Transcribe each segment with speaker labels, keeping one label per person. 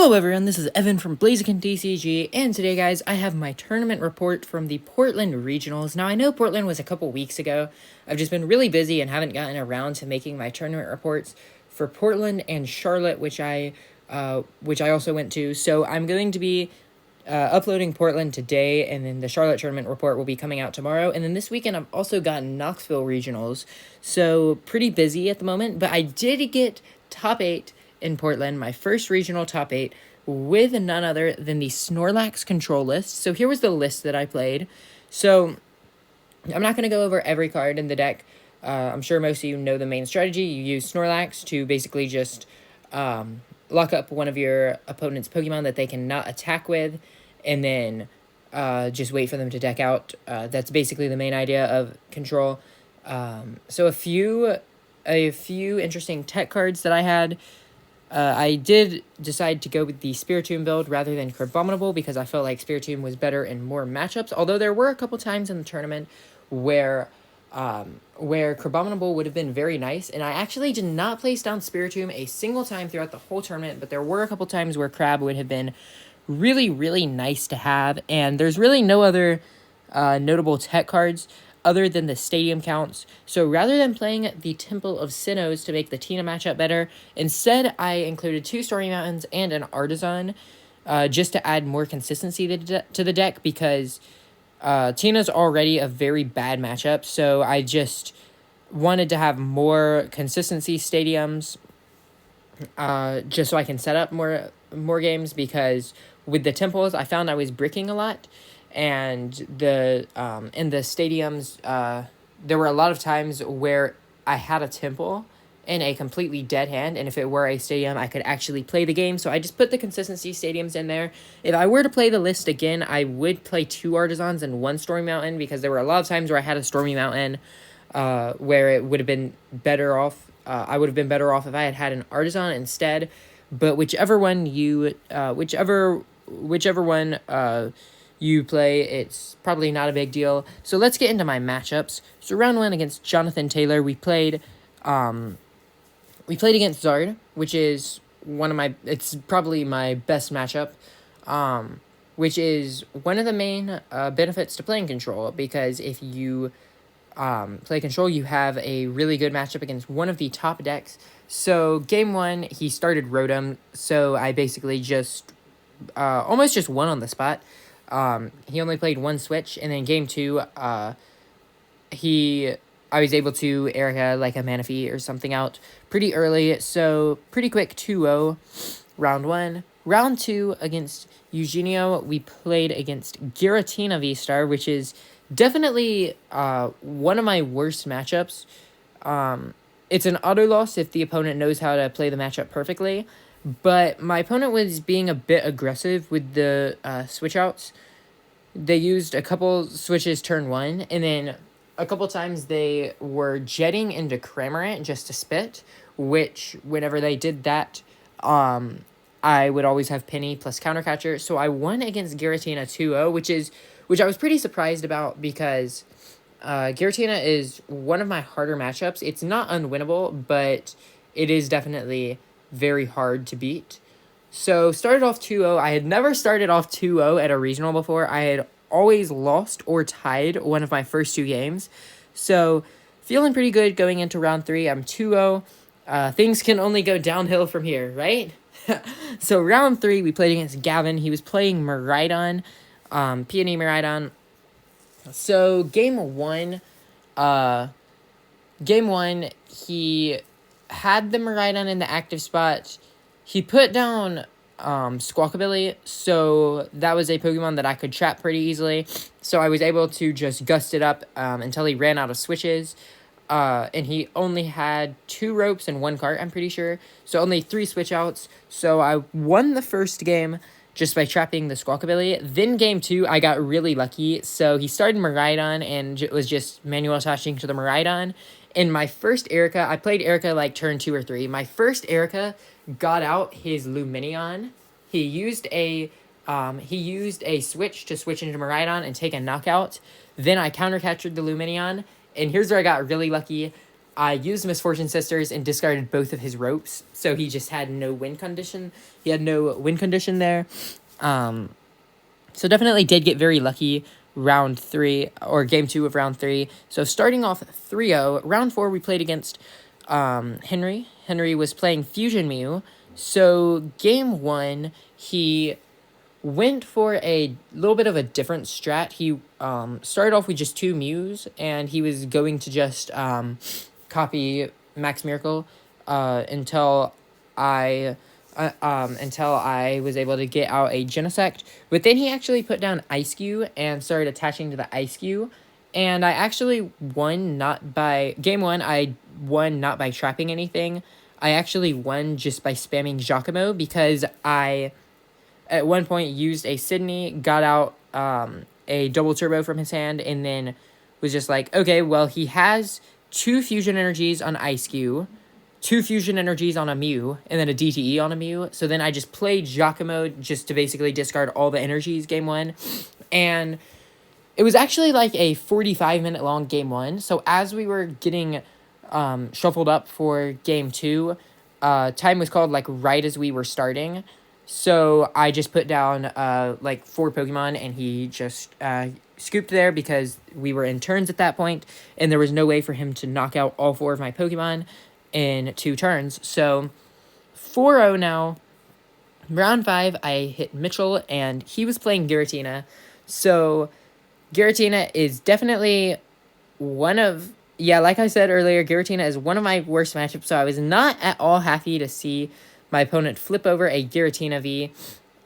Speaker 1: Hello everyone, this is Evan from BlazikenTCG, and today guys, I have my tournament report from the Portland Regionals. Now I know Portland was a couple weeks ago. I've just been really busy and haven't gotten around to making my tournament reports for Portland and Charlotte, which I also went to. So I'm going to be uploading Portland today, and then the Charlotte tournament report will be coming out tomorrow. And then this weekend I've also got Knoxville Regionals, so pretty busy at the moment, but I did get top 8 in Portland, my first regional top 8, with none other than the Snorlax control list. So here was the list that I played. So I'm not going to go over every card in the deck. I'm sure most of you know the main strategy. You use Snorlax to basically just lock up one of your opponent's Pokemon that they cannot attack with, and then just wait for them to deck out. That's basically the main idea of control. So a few interesting tech cards that I had. I did decide to go with the Spiritomb build rather than Crabominable because I felt like Spiritomb was better in more matchups, although there were a couple times in the tournament where Crabominable would have been very nice, and I actually did not place down Spiritomb a single time throughout the whole tournament, but there were a couple times where Crab would have been really, really nice to have, and there's really no other notable tech cards other than the stadium counts. So rather than playing the Temple of Sinnohs to make the Tina matchup better, instead I included 2 Stormy Mountains and an Artisan just to add more consistency to the deck, because Tina's already a very bad matchup, so I just wanted to have more consistency stadiums just so I can set up more games, because with the Temples I found I was bricking a lot. And in the stadiums, there were a lot of times where I had a temple in a completely dead hand, and if it were a stadium, I could actually play the game. So I just put the consistency stadiums in there. If I were to play the list again, I would play 2 Artisans and 1 Stormy Mountain, because there were a lot of times where I had a Stormy Mountain where it would have been better off. I would have been better off if I had had an Artisan instead. But whichever one you play, it's probably not a big deal. So let's get into my matchups. So round 1 against Jonathan Taylor, we played against Zard, which is it's probably my best matchup, which is one of the main benefits to playing Control, because if you play Control, you have a really good matchup against one of the top decks. So game 1, he started Rotom, so I basically just almost just won on the spot. He only played 1 switch, and then game 2, I was able to Erica like a Manaphy or something out pretty early, so pretty quick 2-0 round 1. Round 2 against Eugenio, we played against Giratina V-Star, which is definitely one of my worst matchups. It's an auto loss if the opponent knows how to play the matchup perfectly. But my opponent was being a bit aggressive with the switch outs. They used a couple switches turn 1, and then a couple times they were jetting into Cramorant just to spit, which whenever they did that, I would always have Penny plus Countercatcher. So I won against Giratina 2-0, which I was pretty surprised about, because Giratina is one of my harder matchups. It's not unwinnable, but it is definitely very hard to beat. So started off 2-0. I had never started off 2-0 at a regional before. I had always lost or tied one of my first 2 games. So feeling pretty good going into round 3. I'm 2-0. Things can only go downhill from here, right? So round 3, we played against Gavin. He was playing Miraidon, Peony Miraidon. So game 1, he had the Miraidon in the active spot. He put down Squawkabilly, so that was a Pokemon that I could trap pretty easily. So I was able to just gust it up until he ran out of switches. And he only had 2 ropes and 1 cart, I'm pretty sure. So only 3 switch outs. So I won the first game just by trapping the Squawkabilly. Then game 2, I got really lucky. So he started Miraidon and was just manual attaching to the Miraidon. In my first Erica, I played Erica like turn 2 or 3. My first Erica got out his Lumineon. He used a switch to switch into Miraidon and take a knockout. Then I counter-captured the Lumineon. And here's where I got really lucky. I used Misfortune Sisters and discarded both of his ropes, so he just had no win condition. He had no win condition there. So definitely did get very lucky round 3, or game 2 of round 3. So starting off 3-0, round 4 we played against Henry. Henry was playing Fusion Mew. So game 1, he went for a little bit of a different strat. He started off with just 2 Mews, and he was going to just copy Max Miracle until I was able to get out a Genesect. But then he actually put down Ice Cube and started attaching to the Ice Cube. And I actually won not by... Game 1, I won not by trapping anything. I actually won just by spamming Giacomo because I, at one point, used a Sydney, got out a double turbo from his hand, and then was just like, okay, well, he has 2 fusion energies on Ice Cube, 2 fusion energies on a Mew, and then a DTE on a Mew. So then I just played Giacomo just to basically discard all the energies game 1. And it was actually like a 45-minute long game 1. So as we were getting shuffled up for game 2, time was called like right as we were starting. So I just put down like 4 Pokemon, and he just scooped there because we were in turns at that point, and there was no way for him to knock out all 4 of my Pokemon in 2 turns. So 4-0 now. Round 5, I hit Mitchell, and he was playing Giratina. So Giratina is definitely one of... Yeah, like I said earlier, Giratina is one of my worst matchups, so I was not at all happy to see my opponent flip over a Giratina V.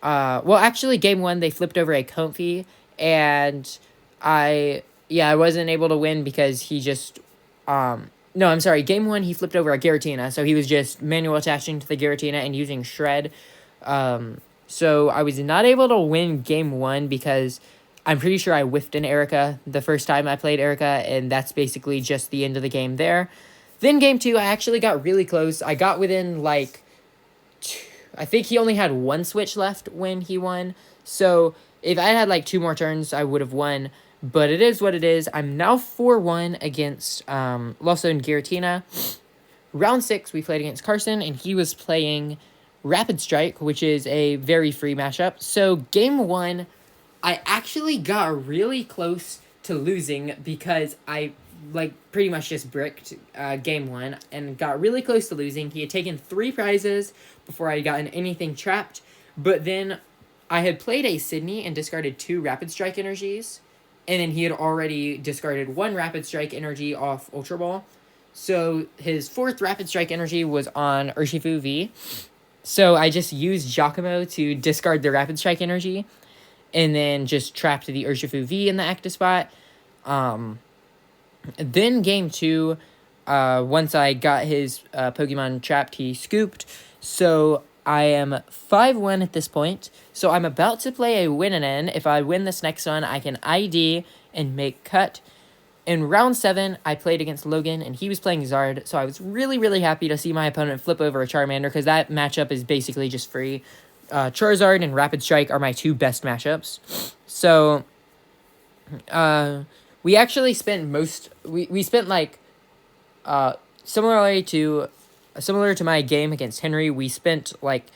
Speaker 1: Well, actually, game 1, they flipped over a Comfey, and I wasn't able to win because he just... No, I'm sorry, game 1, he flipped over a Giratina, so he was just manual attaching to the Giratina and using Shred. So I was not able to win game 1 because I'm pretty sure I whiffed an Erica the first time I played Erica, and that's basically just the end of the game there. Then game 2, I actually got really close. I got within, like... I think he only had 1 switch left when he won. So if I had, like, 2 more turns, I would have won. But it is what it is. I'm now 4-1 against Loso and Giratina. Round 6, we played against Carson, and he was playing Rapid Strike, which is a very free matchup. So game 1... I actually got really close to losing because I, like, pretty much just bricked game 1 and got really close to losing. He had taken 3 prizes before I had gotten anything trapped, but then I had played a Sydney and discarded 2 Rapid Strike energies, and then he had already discarded 1 Rapid Strike energy off Ultra Ball. So his 4th Rapid Strike energy was on Urshifu V. So I just used Giacomo to discard the Rapid Strike energy, and then just trapped the Urshifu V in the active spot. Then game 2, once I got his Pokemon trapped, he scooped. So I am 5-1 at this point. So I'm about to play a win and end. If I win this next one, I can ID and make cut. In round 7, I played against Logan, and he was playing Zard. So I was really, really happy to see my opponent flip over a Charmander, because that matchup is basically just free. Charizard and Rapid Strike are my 2 best matchups. So, we actually spent we spent like, similar to my game against Henry, we spent like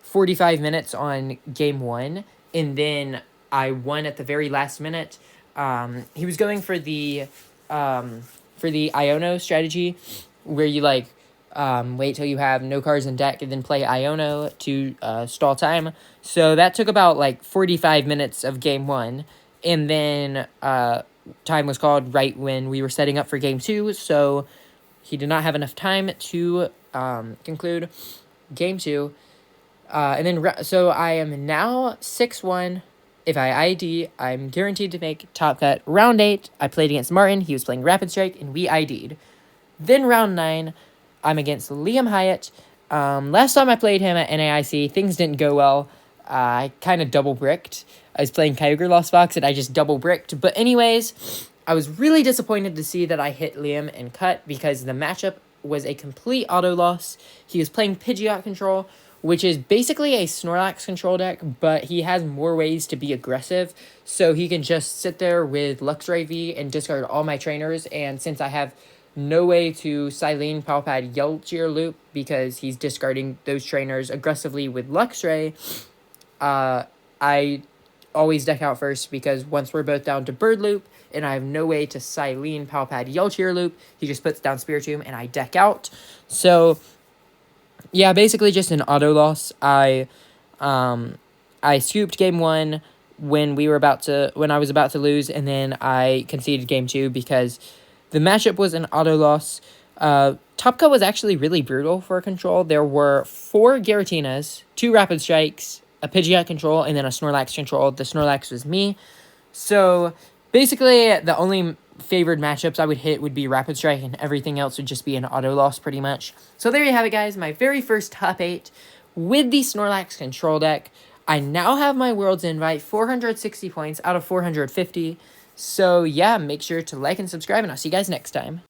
Speaker 1: 45 minutes on game 1, and then I won at the very last minute. He was going for the Iono strategy, where you like, wait till you have no cards in deck and then play Iono to stall time. So that took about like 45 minutes of game 1, and then time was called right when we were setting up for game 2, so he did not have enough time to conclude game 2. And then so I am now 6-1. If I ID, I'm guaranteed to make top cut. Round 8, I played against Martin. He was playing Rapid Strike, and we ID'd. Then round 9, I'm against Liam Hyatt. Last time I played him at NAIC, things didn't go well. I kind of double bricked. I was playing Kyogre Lost Fox, and I just double bricked. But anyways, I was really disappointed to see that I hit Liam and cut, because the matchup was a complete auto loss. He was playing Pidgeot control, which is basically a Snorlax control deck, but he has more ways to be aggressive. So he can just sit there with Luxray V and discard all my trainers, and since I have no way to Silene, Palpad, Yelchier loop because he's discarding those trainers aggressively with Luxray. I always deck out first because once we're both down to Bird loop and I have no way to Silene, Palpad, Yelchier loop, he just puts down Spiritomb and I deck out. So yeah, basically just an auto loss. I scooped game 1 when I was about to lose, and then I conceded game 2 because the matchup was an auto loss. Top cut was actually really brutal for control. There were 4 Giratinas, 2 Rapid Strikes, a Pidgeot control, and then a Snorlax control. The Snorlax was me. So basically, the only favored matchups I would hit would be Rapid Strike, and everything else would just be an auto loss pretty much. So there you have it, guys. My very first top 8 with the Snorlax control deck. I now have my World's Invite, 460 points out of 450. So yeah, make sure to like and subscribe, and I'll see you guys next time.